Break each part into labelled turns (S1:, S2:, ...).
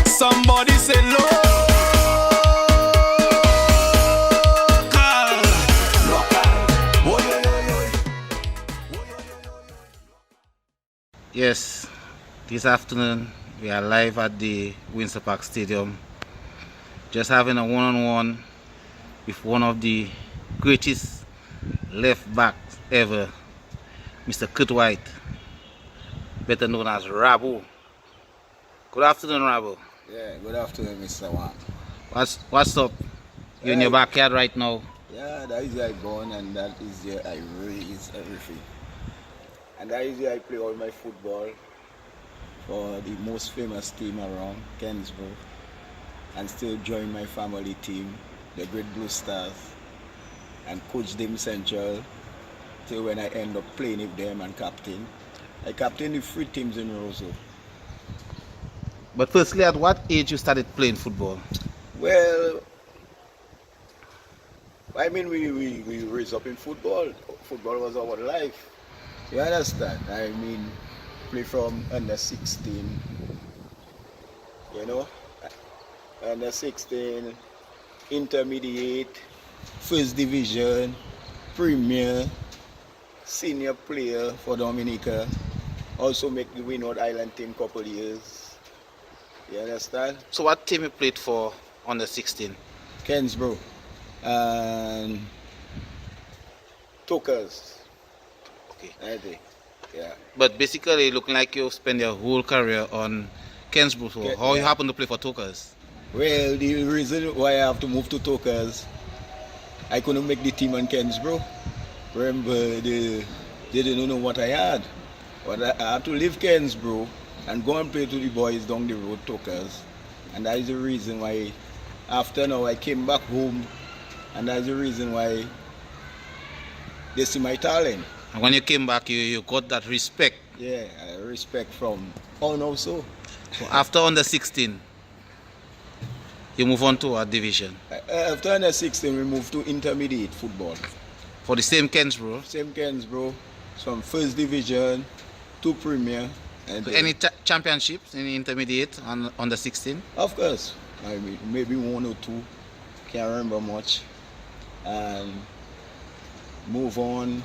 S1: Somebody say local.
S2: Yes, this afternoon we are live at the Windsor Park Stadium, just having a one-on-one with one of the greatest left backs ever, Mr. KURT White, better known as Rabo. Good afternoon, Rabo.
S3: Yeah, good afternoon, Mr. Wan.
S2: What's up? You're in your backyard right now.
S3: Yeah, that is where I born and that is where I raise everything. And that is where I play all my football for the most famous team around, Kensborou, and still join my family team, the Great Blue Stars, and coach them Central till when I end up playing with them and captain. I captain the 3 teams in Roseau.
S2: But firstly, at what age you started playing football?
S3: Well, I mean, we raised up in football. Football was our life. You understand? I mean, play from under 16, you know, under 16, intermediate, first division, premier, senior player for Dominica. Also make the Windward Island team couple years. You understand?
S2: So what team you played for under 16?
S3: Kensborou and Tokers.
S2: Okay.
S3: I think. Yeah.
S2: But basically, looking like you spent your whole career on Kensborou. So how you happen to play for Tokers?
S3: Well, the reason why I have to move to Tokers, I couldn't make the team on Kensborou. Remember, they didn't know what I had. But I had to leave Kensborou and go and play to the boys down the road, Tokers. And that is the reason why, after now, I came back home. And that's the reason why they see my talent.
S2: And when you came back, you got that respect.
S3: Yeah, respect from all also.
S2: So after under 16, you move on to our division.
S3: After under 16, we moved to intermediate football.
S2: For the same Kensborou?
S3: Same Kensborou, from first division to premier. And
S2: so any championships in the intermediate on under 16?
S3: Of course. I mean, maybe 1 or 2. Can't remember much. And move on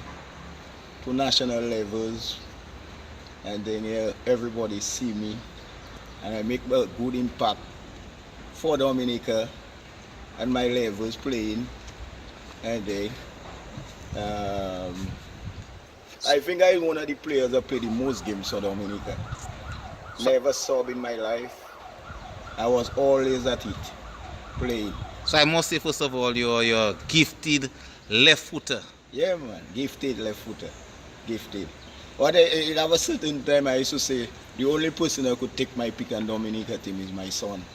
S3: to national levels, and then everybody see me, and I make a good impact for Dominica and my levels playing. And then I think I'm one of the players that play the most games for Dominica. Never sub in my life. I was always at it, playing.
S2: So I must say, first of all, you're gifted left footer.
S3: Yeah, man, gifted left footer. Gifted. But at a certain time, I used to say the only person that could take my pick on Dominica team is my son.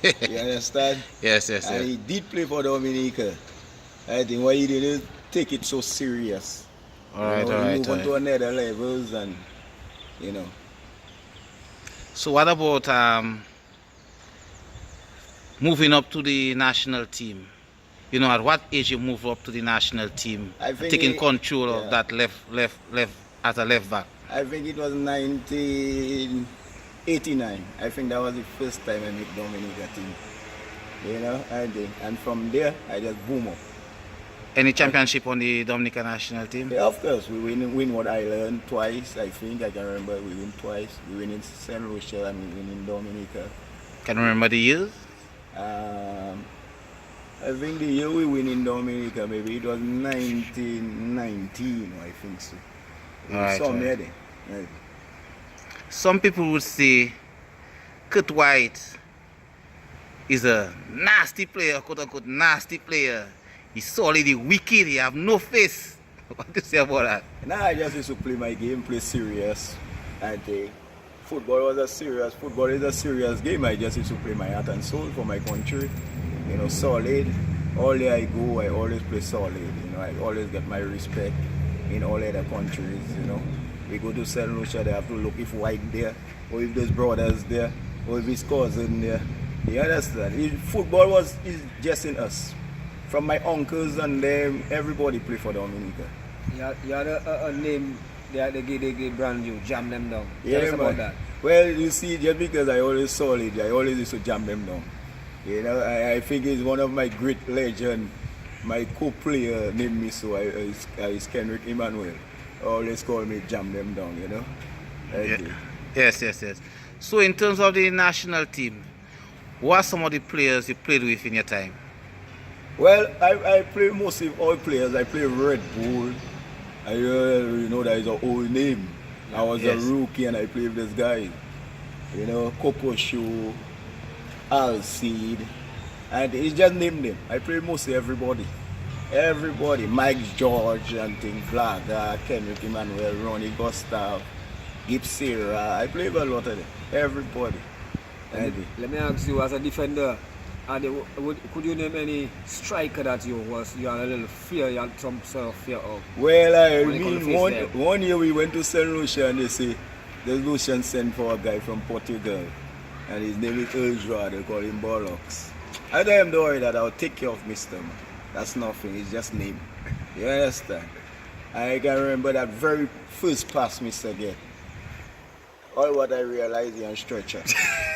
S3: You understand?
S2: Yes.
S3: And he did play for Dominica. I think why he didn't take it so serious.
S2: All right.
S3: He moved on to another levels, and you know.
S2: So what about moving up to the national team? You know, at what age you move up to the national team, taking control of that left as a left back?
S3: I think it was 1989. I think that was the first time I made Dominica team. You know, and from there I just boom up.
S2: Any championship on the Dominica national team?
S3: Yeah, of course. We win Windward Island twice. I think I can remember we win twice. We win in St. Lucia and we win in Dominica.
S2: Can you remember the years?
S3: I think the year we win in Dominica, maybe it was 1919, I think so.
S2: Right.
S3: Right.
S2: Some people would say KURT White is a nasty player, quote unquote nasty player. He's solidly wicked, he have no face. What do you say about that?
S3: Nah, I just used to play my game, play serious. And football is a serious game. I just used to play my heart and soul for my country. You know, solid. All day I go, I always play solid. You know, I always get my respect in all other countries. You know, we go to St. Lucia, they have to look if White there, or if there's brothers there, or if his cousin there. You understand? Football is just in us. From my uncles and them, everybody play for Dominica.
S4: You had a name
S1: they brand you, jam them down.
S3: Yeah,
S1: Tell us about
S3: man.
S1: that.
S3: Well, you see, just because I always solid, I always used to jam them down. You know, I think it's one of my great legend. My co-player named me so, is Kendrick Emmanuel. Always call me jam them down, you know.
S2: Yes. So in terms of the national team, what are some of the players you played with in your time?
S3: Well, I play mostly all players. I play Red Bull. You know that is an old name. I was a rookie and I played with this guy. You know, Coco Show, Alcide, and he just named them. I play mostly everybody. Everybody. Mike George and things, Blaga, Kendrick Emmanuel, Ronnie Gustav, Gibbs Sarah. I play with a lot of them. Everybody.
S1: Let me ask you, as a defender, could you name any striker that you had a little fear, you had some sort of fear of?
S3: Well, I mean, one year we went to St. Lucia and they say, the Lucian sent for a guy from Portugal and his name is Ultra, they call him Bollocks. I tell him, don't worry that I'll take care of Mr. Man. That's nothing, it's just name. You understand? I can remember that very first pass Mr. get. All what I realized he on stretcher.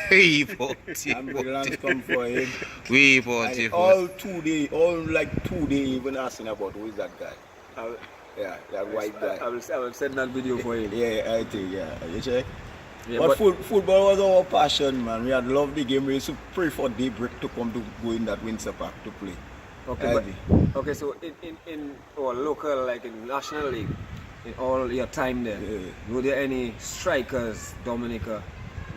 S3: Ambulance come for him. All 2 days, even asking about who is that guy. That white guy.
S1: I will send that video for him.
S3: Yeah, I think, you check?
S1: Yeah,
S3: but football was our passion, man. We had loved the game. We used to pray for daybreak to come to go in that Windsor Park to play.
S1: Okay, so in our local, like in National League, in all your time there, were there any strikers, Dominica,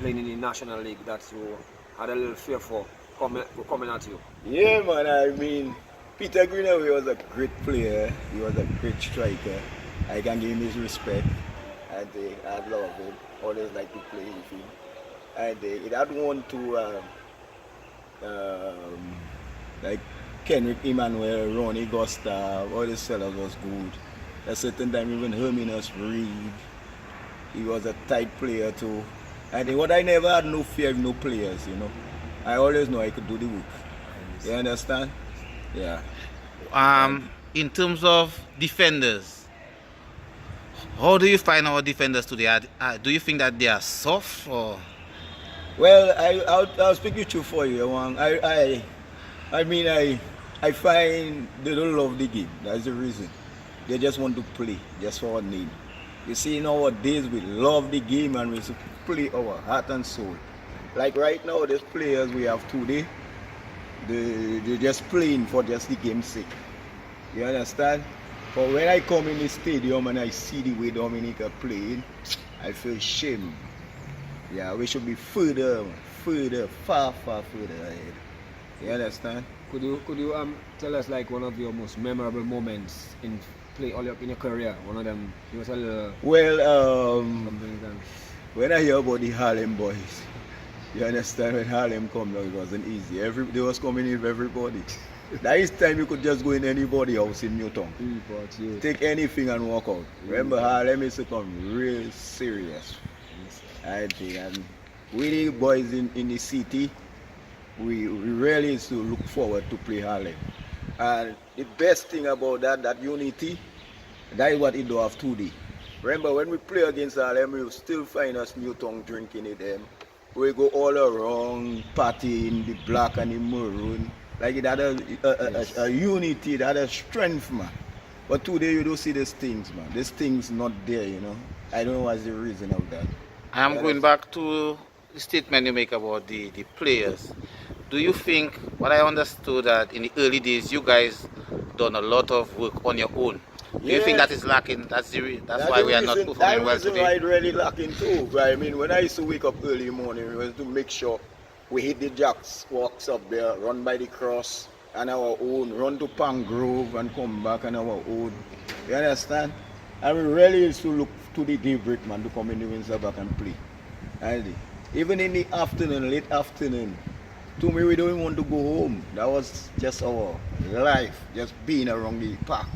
S1: playing in the National League that you had a little fear for coming at you?
S3: Yeah, man. I mean, Peter Greenaway was a great player. He was a great striker. I can give him his respect. And I love him. Always like to play with him. And it had one to like Kendrick Emmanuel, Ronnie Gustav, all these fellas was good. At a certain time even Herminus Reed. He was a tight player too. And what I never had no fear of no players, you know. I always know I could do the work. You understand? Yeah.
S2: In terms of defenders, how do you find our defenders today? Do you think that they are soft or?
S3: Well, I'll speak with you for you. I mean, I find they don't love the game. That's the reason. They just want to play, just for a name. You see, in our days, we love the game and we play our heart and soul. Like right now, these players we have today, they're just playing for just the game's sake. You understand? But when I come in the stadium and I see the way Dominica playing, I feel shame. Yeah, we should be far further ahead. You understand?
S1: Could you tell us like one of your most memorable moments in your career? One of them, give us a little.
S3: Well, when I hear about the Harlem boys, you understand, when Harlem come down, it wasn't easy. They was coming in with everybody. That is time you could just go in anybody's house in Newtown. Take anything and walk out. Remember, Harlem used to come real serious. I think, and we the boys in the city, we really used to look forward to play Harlem. And the best thing about that unity, that is what it do have today. Remember, when we play against Harlem, we will still find us Newtown drinking it them. We go all around partying, the black and the maroon. Like it had a unity, it had a strength, man. But today you don't see these things, man. These things not there, you know. I don't know what's the reason of that.
S2: I'm going back to the statement you make about the players. Do you think, what I understood that in the early days you guys done a lot of work on your own? Do you think that is lacking? That's why we are not performing well today?
S3: That's really lacking too. I mean, when I used to wake up early morning, we used to make sure we hit the jacks, walks up there, run by the cross on our own, run to Palm Grove and come back on our own. You understand? And we really used to look to the daybreak, man, to come in the Windsor back and play. And even in the afternoon, late afternoon, to me, we don't want to go home. That was just our life, just being around the park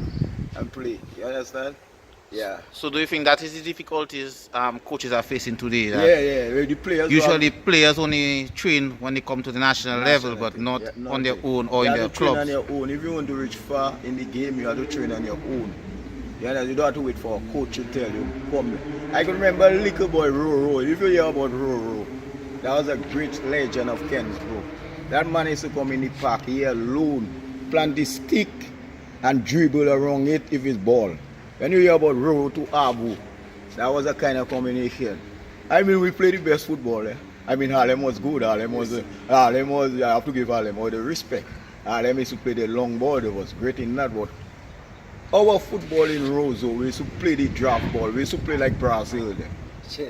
S3: and play. You understand? Yeah.
S2: So do you think that is the difficulties coaches are facing today?
S3: Yeah. The players
S2: usually players only train when they come to the national level, but not on their own or in their clubs.
S3: You have to train on your own. If you want to reach far in the game, you have to train on your own. You know, you don't have to wait for a coach to tell you, come. I can remember little boy Roro. If you hear about Roro, that was a great legend of Kensborou. That man used to come in the park, he alone, plant the stick and dribble around it if it's ball. When you hear about Roro to Abu, that was a kind of combination. I mean, we played the best football. I mean, Harlem was good. Harlem was, I have to give Harlem all the respect. Harlem used to play the long ball, it was great in that. But our football in Roseau, we used to play the draft ball. We used to play like Brazil.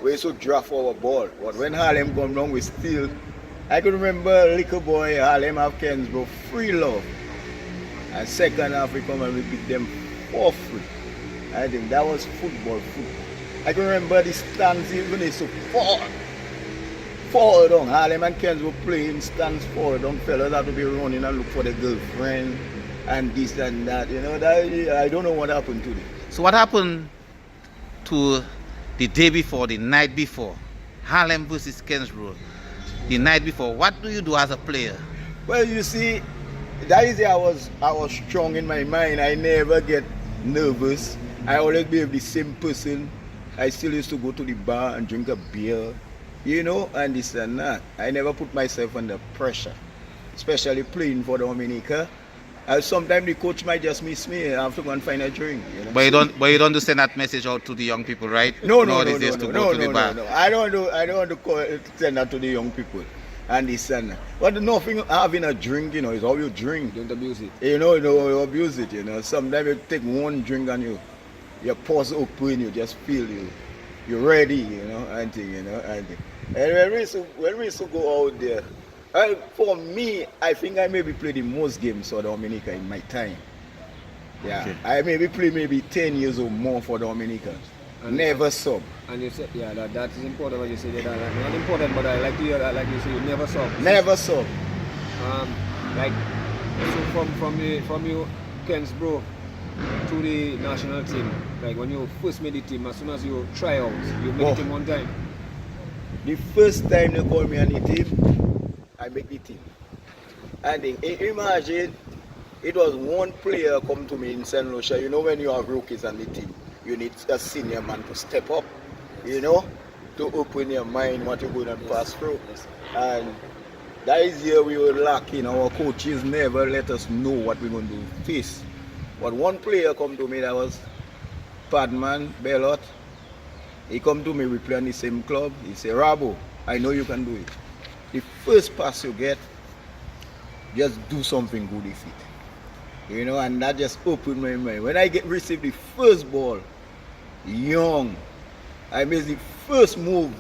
S3: We used to draft our ball. But when Harlem come down, we still, I can remember little boy, Harlem have Kensborou, free love. And second half we come and we beat them for free. I think that was football. I can remember the stands even is so far down. Harlem and Kensborou playing stands far down. Fellas have to be running and look for the girlfriend and this and that. You know, that, I don't know what happened to them.
S2: So what happened to the day before, the night before? Harlem versus Kensborou. The night before, what do you do as a player?
S3: Well, you see, that is I was strong in my mind. I never get nervous. I always be the same person. I still used to go to the bar and drink a beer, you know, and this and that. I never put myself under pressure, especially playing for Dominica. Sometimes the coach might just miss me. I have to go and find a drink. You know?
S2: But you don't send that message out to the young people, right?
S3: No.
S2: I don't
S3: Send that to the young people. And this and that. But nothing having a drink, you know, is how you drink.
S1: Don't abuse it.
S3: You you abuse it, you know. Sometimes you take one drink and your pulse open, you just feel you're ready, you know, and thing, you know, and when we used to go out there, for me, I think I maybe played the most games for Dominica in my time. Yeah, okay. I maybe played 10 years or more for Dominica. And never sub. And you said,
S1: yeah, that is important when you say that. Not important, but I like to hear that, like you say, you never sub.
S3: Never sub.
S1: Like, so from you, Kensborou, to the national team, like when you first made the team, as soon as you try out, you made the team one time?
S3: The first time they call me on the team, I make the team. And imagine, it was one player come to me in St. Lucia. You know, when you have rookies on the team, you need a senior man to step up, you know, to open your mind what you're going to pass through. And that is here we were lacking. Our coaches never let us know what we're going to face. But one player come to me, that was Padman Bellot. He come to me, we play on the same club. He said, Rabo, I know you can do it. The first pass you get, just do something good with it. You know, and that just opened my mind. When I received the first ball, young, I made the first move,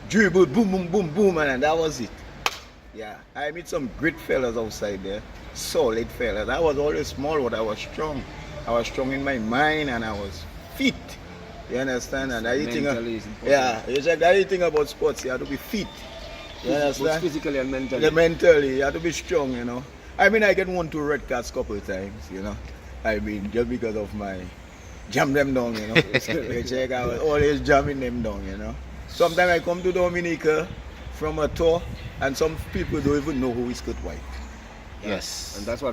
S3: dribble, boom, boom, boom, boom, and that was it. Yeah, I met some great fellas outside there, solid fellas. I was always small, but I was strong. I was strong in my mind and I was fit. You understand? And that thing, the thing about sports, you have to be fit. You understand?
S1: Both physically and mentally.
S3: Mentally, you have to be strong, you know. I mean, I get 1-2 red cards a couple of times, you know. I mean, just because of my jam them down, you know. I was always jamming them down, you know. Sometimes I come to Dominica from a tour, and some people don't even know who is Kurt White.
S1: Yes, and that's why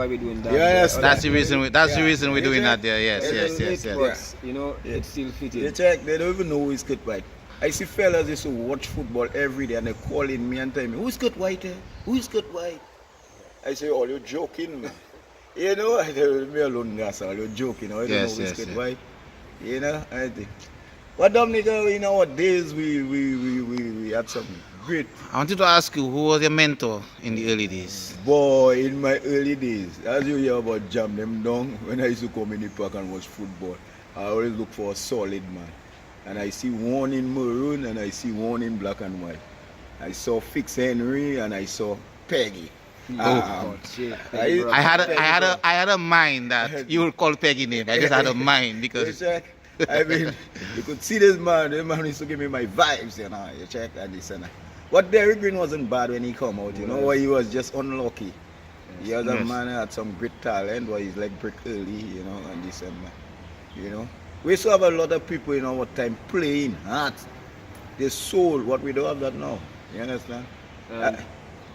S1: we're doing that.
S3: Yes,
S2: that's the reason. That's the reason we're doing that there. Yes.
S1: You know, it's still fitting.
S3: They don't even know who is Kurt White. I see fellas used to watch football every day, and they call in me and tell me, "Who is Kurt White? Who is Kurt White?" I say, "Oh, you're joking, man." You know, I tell me alone, guys, you're joking. I don't know who is Kurt White. You know, I think. But Dominica, in our days, we had something great.
S2: I wanted to ask you, who was your mentor in the early days?
S3: Boy, in my early days, as you hear about jam them down, when I used to come in the park and watch football, I always look for a solid man. And I see one in maroon and I see one in black and white. I saw Fix Henry and I saw Peggy.
S2: I had a mind that you would call Peggy name. I just had a mind because
S3: I mean, you could see this man. The man used to give me my vibes, you know. You check and this and that. But Derrick Green wasn't bad when he come out, you know. He was just unlucky. The other man had some great talent, but he's like brick early, you know, and this and that. You know, we used to have a lot of people in our time playing hard. They sold what we don't have that now. You understand?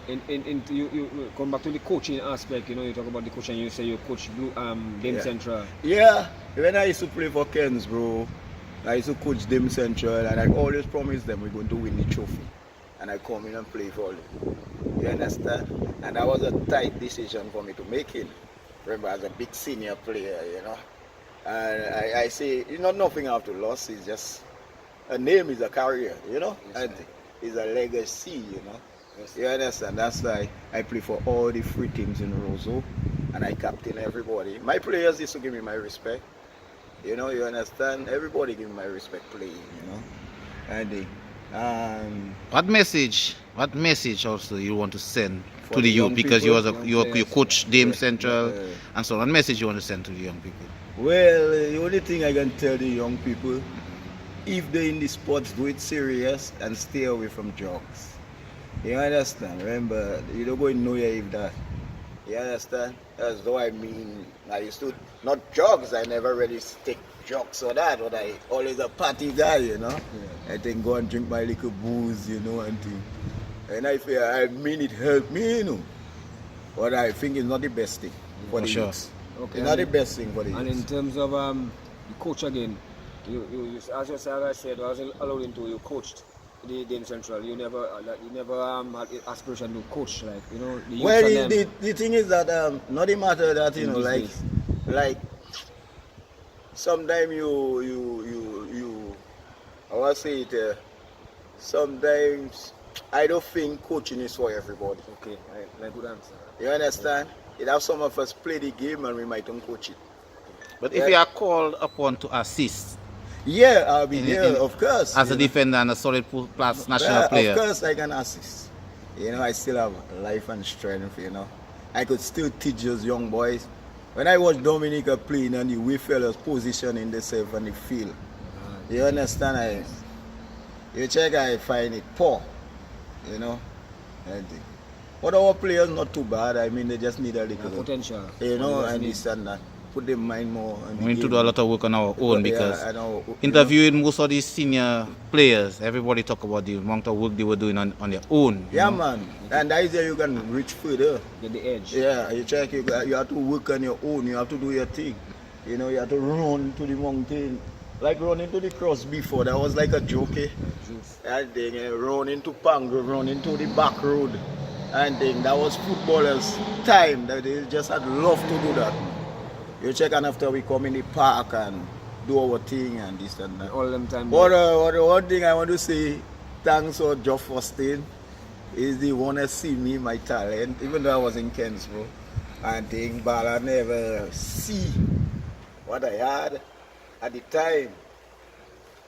S1: You come back to the coaching aspect. You talk about the coaching. You say you coach Dem Central.
S3: Yeah, when I used to play for Kensborou, I used to coach Dem Central, and I always promised them we're going to win the trophy. And I come in and play for them. You understand? And that was a tight decision for me to make it. Remember, as a big senior player, And I say, nothing after loss. It's just a name is a career, and it's a legacy, Yes. You understand? That's why I play for all the three teams in Roseau, and I captain everybody. My players used to give me my respect. You understand? Everybody give me my respect playing, And
S2: What message also you want to send to the youth, because you coach Dem Central and so on? What message you want to send to the young people?
S3: Well, the only thing I can tell the young people, if they're in the sports, do it serious and stay away from drugs. You understand? Remember, you don't go in nowhere if that. You understand? That's what I mean. I used to, not drugs, I never really take drugs or that, but I always a party guy, Yeah. I think go and drink my little booze, and thing. And I feel, I mean it helped me, But I think it's not the best thing for the youths.
S1: Okay.
S3: It's not the best thing for the youths.
S1: And in terms of the coach again, you as I said, I was alluding to, you coached the Dem Central. You never had aspiration to coach, the youth.
S3: Well, the thing is that not the matter that like sometimes you I want to say it. Sometimes I don't think coaching is for everybody.
S1: Okay, right, good answer.
S3: You understand? It have some of us play the game and we might don't coach it.
S2: But if you are called upon to assist,
S3: yeah, I'll be there, of course.
S2: As a defender and a solid plus national player.
S3: Of course I can assist. I still have life and strength, I could still teach those young boys. When I watch Dominica playing and the way fellas positioning themselves on the field, you understand? You check, I find it poor, But our players not too bad. I mean, they just need a little
S1: potential,
S3: and this and that. Put their mind more.
S2: We need to do a lot of work on our own, because interviewing most of these senior players, everybody talk about the amount of work they were doing on their own.
S3: Yeah, man. And that is where you can reach further.
S1: Get the edge.
S3: Yeah, you check. You have to work on your own. You have to do your thing. You have to run to the mountain. Like running to the cross before, that was like a joke. And then run into Pango, run into the back road. And then that was footballers' time. That they just had love to do that. You check, and after we come in the park and do our thing and this and that.
S1: All them time.
S3: But one thing I want to say, thanks to Geoff Austin, is the one that see me, my talent, even though I was in Kensborou. And think, but I never see what I had at the time.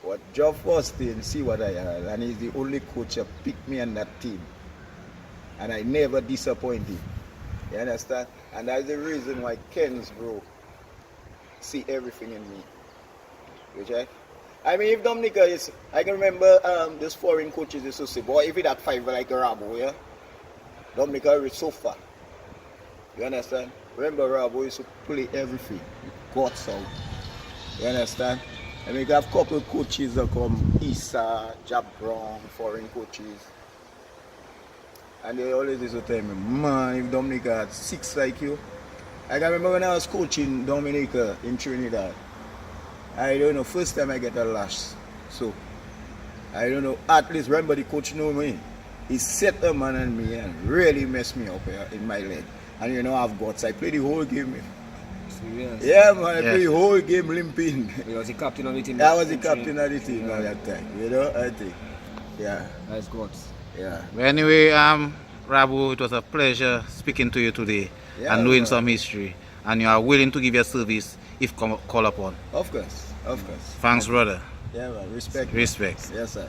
S3: But Geoff Austin see what I had, and he's the only coach that picked me on that team. And I never disappointed. You understand? And that's the reason why Kensborou see everything in me. You check? I mean, if Dominica is, I can remember those foreign coaches used to say, boy, if it had 5 like Rabo, yeah, Dominica is so far. You understand? Remember, Rabo used to play everything. Guts out. You understand? I mean, you have a couple of coaches that come, Issa, Jab Brown, foreign coaches. And they always used to tell me, man, if Dominica had 6 like you. I can remember when I was coaching Dominica in Trinidad. I don't know, first time I get a lash. So, I don't know, at least remember the coach know me. He set a man on me and really messed me up in my leg. And I've guts. I played the whole game.
S1: Serious?
S3: Yeah, man, I played the whole game limping.
S1: You was the captain of the team?
S3: I was the captain of the team at that time. I think. Yeah.
S1: That's good.
S3: Yeah.
S2: But anyway, Rabu, it was a pleasure speaking to you today and knowing some history. And you are willing to give your service if called upon.
S3: Of course.
S2: Thanks, brother.
S3: Yeah, man. Respect.
S2: Respect.
S3: Yes, sir.